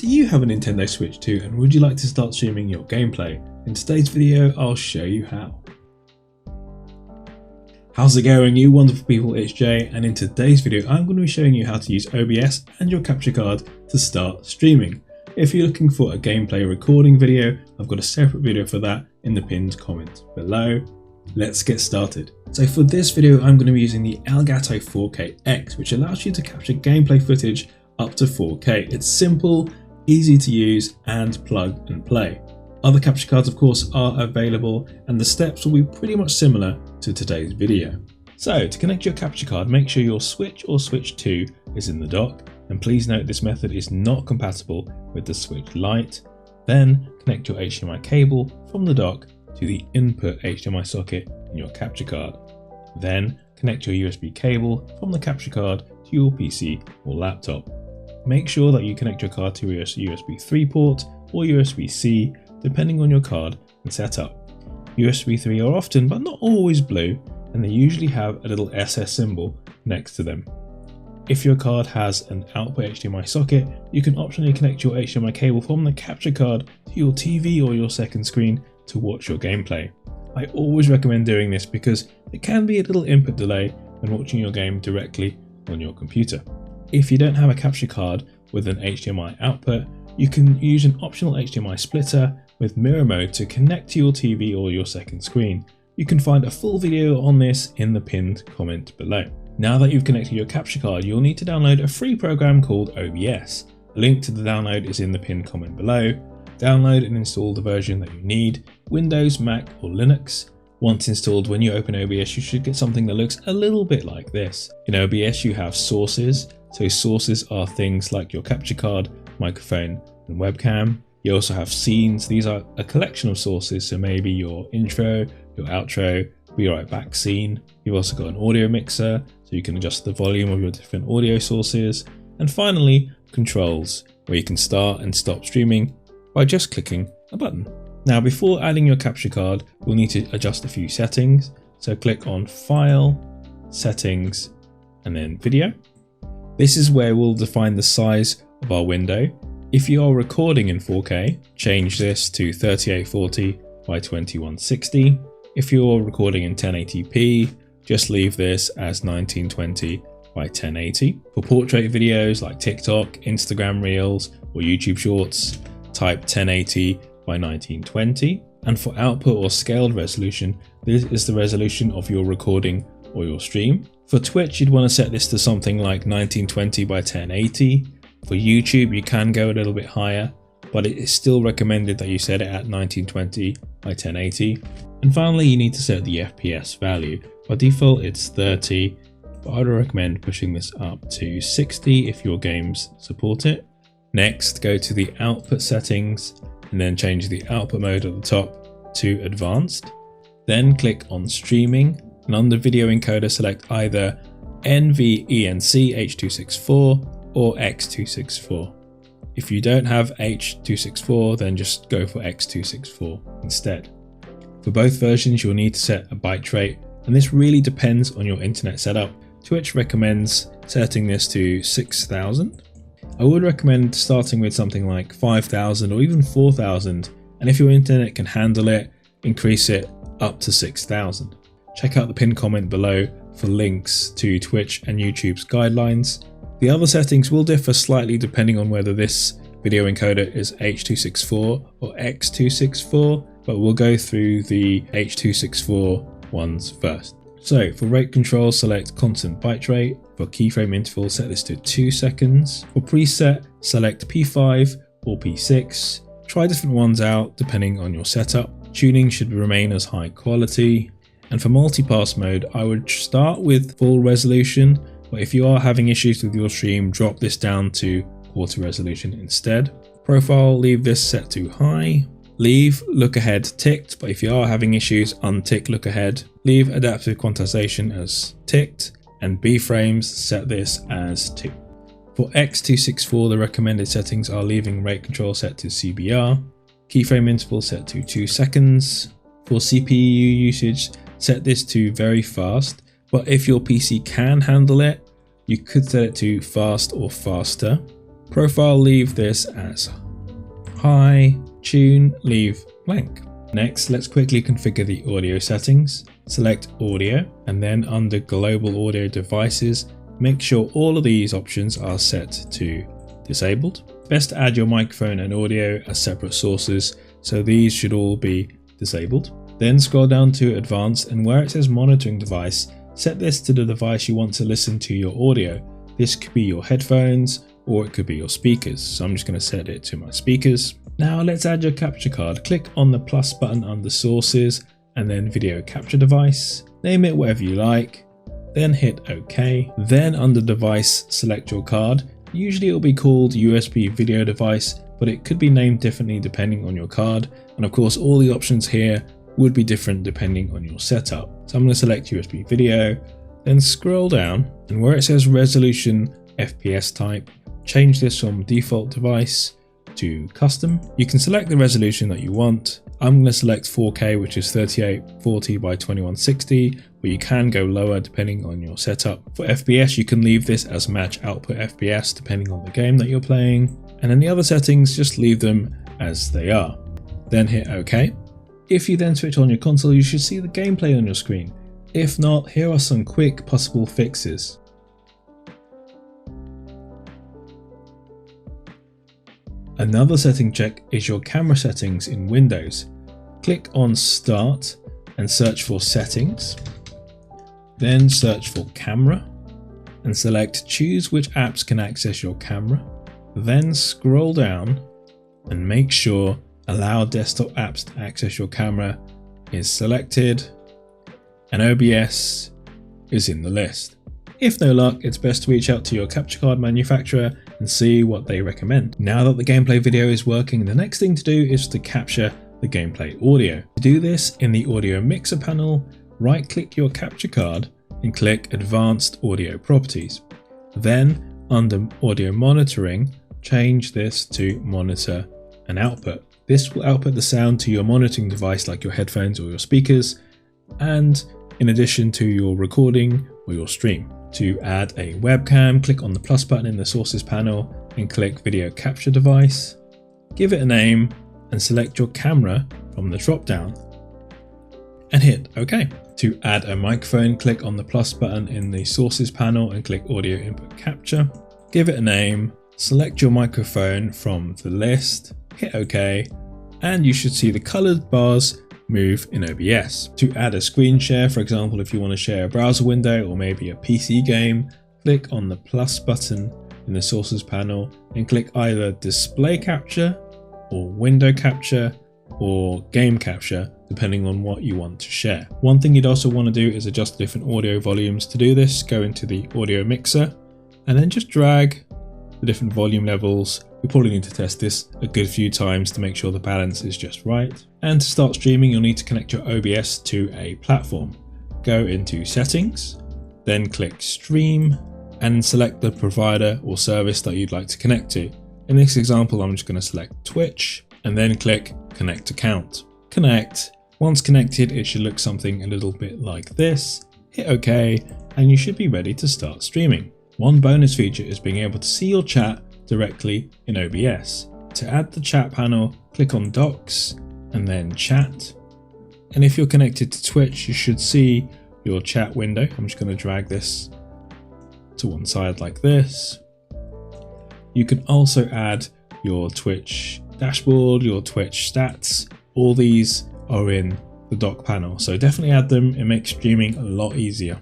Do you have a Nintendo Switch 2 and would you like to start streaming your gameplay? In today's video, I'll show you how. How's it going, you wonderful people? It's Jay, and in today's video I'm going to be showing you how to use OBS and your capture card to start streaming. If you're looking for a gameplay recording video, I've got a separate video for that in the pinned comment below. Let's get started. So for this video I'm going to be using the ELGATO 4K-X, which allows you to capture gameplay footage up to 4K. It's simple, easy to use, and plug and play. Other capture cards of course are available, and the steps will be pretty much similar to today's video. So to connect your capture card, make sure your Switch or Switch 2 is in the dock, and please note this method is not compatible with the Switch Lite. Then connect your HDMI cable from the dock to the input HDMI socket in your capture card. Then connect your USB cable from the capture card to your PC or laptop. Make sure that you connect your card to a USB 3 port or USB-C depending on your card and setup. USB 3 are often but not always blue, and they usually have a little SS symbol next to them. If your card has an output HDMI socket, you can optionally connect your HDMI cable from the capture card to your TV or your second screen to watch your gameplay. I always recommend doing this because it can be a little input delay when watching your game directly on your computer. If you don't have a capture card with an HDMI output, you can use an optional HDMI splitter with mirror mode to connect to your TV or your second screen. You can find a full video on this in the pinned comment below. Now that you've connected your capture card, you'll need to download a free program called OBS. A link to the download is in the pinned comment below. Download and install the version that you need, Windows, Mac or Linux. Once installed, when you open OBS, you should get something that looks a little bit like this. In OBS you have sources, so sources are things like your capture card, microphone and webcam. You also have scenes. These are a collection of sources, so maybe your intro, your outro, be right back scene. You've also got an audio mixer, so you can adjust the volume of your different audio sources. And finally, controls, where you can start and stop streaming by just clicking a button. Now before adding your capture card, we'll need to adjust a few settings. So click on File, Settings, and then Video. This is where we'll define the size of our window. If you are recording in 4K, change this to 3840 by 2160. If you're recording in 1080p, just leave this as 1920 by 1080. For portrait videos like TikTok, Instagram Reels, or YouTube Shorts, type 1080 by 1920. And for output or scaled resolution, this is the resolution of your recording or your stream. For Twitch, you'd want to set this to something like 1920 by 1080. For YouTube, you can go a little bit higher, but it is still recommended that you set it at 1920 by 1080. And finally, you need to set the FPS value. By default, it's 30, but I'd recommend pushing this up to 60 if your games support it. Next, go to the output settings and then change the output mode at the top to advanced. Then click on streaming, and under video encoder select either NVENC H.264 or X.264. If you don't have H.264, then just go for X.264 instead. For both versions, you'll need to set a bitrate, and this really depends on your internet setup. Twitch recommends setting this to 6000. I would recommend starting with something like 5000 or even 4000, and if your internet can handle it, increase it up to 6000. Check out the pinned comment below for links to Twitch and YouTube's guidelines. The other settings will differ slightly depending on whether this video encoder is H.264 or X.264, but we'll go through the H.264 ones first. So for rate control, select constant bitrate. For keyframe interval, set this to 2 seconds. For preset, select P5 or P6. Try different ones out depending on your setup. Tuning should remain as high quality. And for multipass mode, I would start with full resolution, but if you are having issues with your stream, drop this down to quarter resolution instead. Profile, leave this set to high. Leave look ahead ticked, but if you are having issues, untick look ahead. Leave adaptive quantization as ticked, and B-frames, set this as 2. For X.264, the recommended settings are leaving rate control set to CBR, keyframe interval set to 2 seconds. For CPU usage, set this to very fast, but if your PC can handle it, you could set it to fast or faster. Profile, leave this as high. Tune, leave blank. Next, let's quickly configure the audio settings. Select audio, and then under global audio devices, make sure all of these options are set to disabled. Best to add your microphone and audio as separate sources, so these should all be disabled. Then scroll down to advanced, and where it says monitoring device, set this to the device you want to listen to your audio. This could be your headphones or it could be your speakers. So I'm just going to set it to my speakers. Now let's add your capture card. Click on the plus button under sources and then video capture device. Name it whatever you like, then hit OK. Then under device, select your card. Usually it will be called USB video device, but it could be named differently depending on your card. And of course, all the options here would be different depending on your setup. So I'm going to select USB video, then scroll down, and where it says resolution FPS type, change this from default device to custom. You can select the resolution that you want. I'm going to select 4K, which is 3840 by 2160, but you can go lower depending on your setup. For FPS, you can leave this as match output FPS depending on the game that you're playing. And then the other settings, just leave them as they are. Then hit OK. If you then switch on your console, you should see the gameplay on your screen. If not, here are some quick possible fixes. Another setting check is your camera settings in Windows. Click on Start and search for Settings. Then search for Camera and select Choose which apps can access your camera. Then scroll down and make sure Allow desktop apps to access your camera is selected and OBS is in the list. If no luck, it's best to reach out to your capture card manufacturer and see what they recommend. Now that the gameplay video is working, the next thing to do is to capture the gameplay audio. To do this, in the audio mixer panel, right click your capture card and click Advanced Audio Properties. Then under Audio Monitoring, change this to Monitor and Output. This will output the sound to your monitoring device like your headphones or your speakers, and in addition to your recording or your stream. To add a webcam, click on the plus button in the sources panel and click Video Capture Device. Give it a name and select your camera from the drop down and hit OK. To add a microphone, click on the plus button in the sources panel and click Audio Input Capture. Give it a name, select your microphone from the list, hit OK, and you should see the colored bars move in OBS. To add a screen share, for example, if you want to share a browser window or maybe a PC game, click on the plus button in the sources panel and click either Display Capture or Window Capture or Game Capture, depending on what you want to share. One thing you'd also want to do is adjust different audio volumes. To do this, go into the audio mixer and then just drag the different volume levels. You probably need to test this a good few times to make sure the balance is just right. And to start streaming, you'll need to connect your OBS to a platform. Go into Settings, then click Stream and select the provider or service that you'd like to connect to. In this example, I'm just going to select Twitch and then click Connect Account. Connect. Once connected, it should look something a little bit like this. Hit OK and you should be ready to start streaming. One bonus feature is being able to see your chat directly in OBS. To add the chat panel, click on Docs and then Chat. And if you're connected to Twitch, you should see your chat window. I'm just going to drag this to one side like this. You can also add your Twitch dashboard, your Twitch stats. All these are in the dock panel, so definitely add them. It makes streaming a lot easier.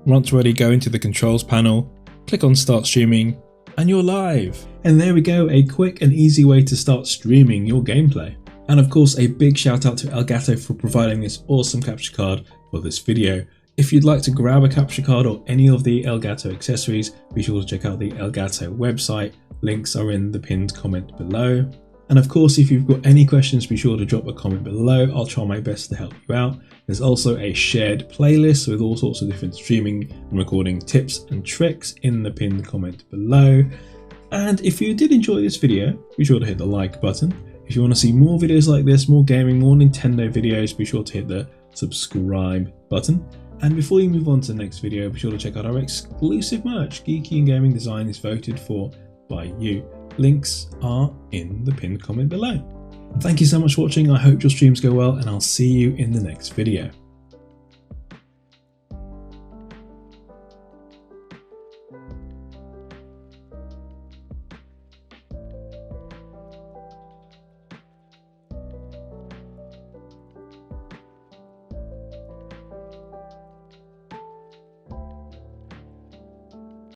Once ready, go into the controls panel, click on Start Streaming, and you're live. And there we go, a quick and easy way to start streaming your gameplay. And of course, a big shout out to ELGATO for providing this awesome capture card for this video. If you'd like to grab a capture card or any of the ELGATO accessories, be sure to check out the ELGATO website. Links are in the pinned comment below. And of course, if you've got any questions, be sure to drop a comment below. I'll try my best to help you out. There's also a shared playlist with all sorts of different streaming and recording tips and tricks in the pinned comment below. And if you did enjoy this video, be sure to hit the like button. If you want to see more videos like this, more gaming, more Nintendo videos, be sure to hit the subscribe button. And before you move on to the next video, be sure to check out our exclusive merch. Geeky and Gaming Design is voted for by you. Links are in the pinned comment below. Thank you so much for watching. I hope your streams go well, and I'll see you in the next video.